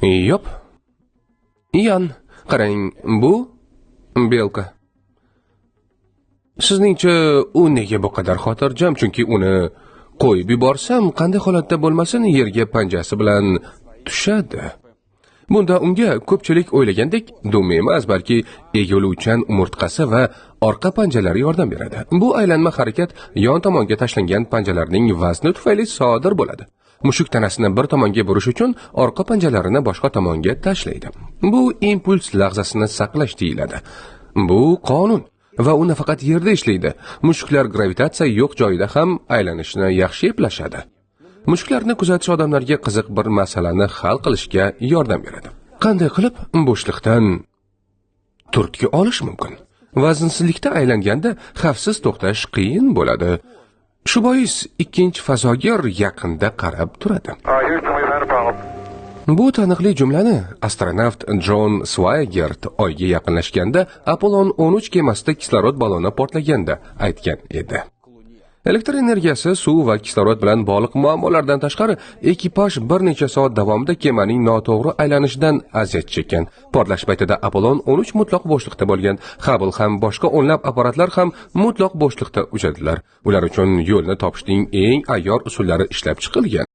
Yop. Ian, qarang, bu belka. Sizningcha u nega bu qadar xotirjam? Chunki uni qo'yib yuborsam, qanday holatda bo'lmasin, yerga panjasi bilan tushadi. Bunda unga ko'pchilik o'ylagandek dum emas, balki egiluvchan umurtqasi va orqa panjalari yordam beradi. Bu aylanma harakat yon tomonga tashlangan panjalarning vazni tufayli sodir bo'ladi. Mushuk tanasini bir tomonga burish uchun orqa panjalarini boshqa tomonga tashlaydi. Bu impuls lahzasini saqlash deyiladi. Bu qonun va u nafaqat yerda ishlaydi. Mushuklar gravitatsiya yo'q joyda ham aylanishni yaxshi eplashadi. Mushuklarni kuzatish odamlarga qiziq bir masalani hal qilishga yordam beradi. Qanday qilib bo'shliqdan turtki olish mumkin? Vaznsizlikda aylanganda xavfsiz to'xtash qiyin bo'ladi. Shu bois ikkinchi fazogir yaqinda qarab turadi. Bu taniqli jumlani astronavt Jon Swigert Oyga yaqinlashganda Apollon 13 kemasida kislorod balloni portlaganda aytgan edi. Elektr energiyasi, suv va kislorod bilan bog'liq muammolardan tashqari, ekipaj bir necha soat davomida kemaning noto'g'ri aylanishidan aziyat chekkan. Portlash paytida Apollon 13 mutlaq bo'shliqda bo'lgan. Hubble ham boshqa o'nlab apparatlar ham mutlaq bo'shliqda uchadilar. Ular uchun yo'lni topishning eng ayyor usullari ishlab chiqilgan.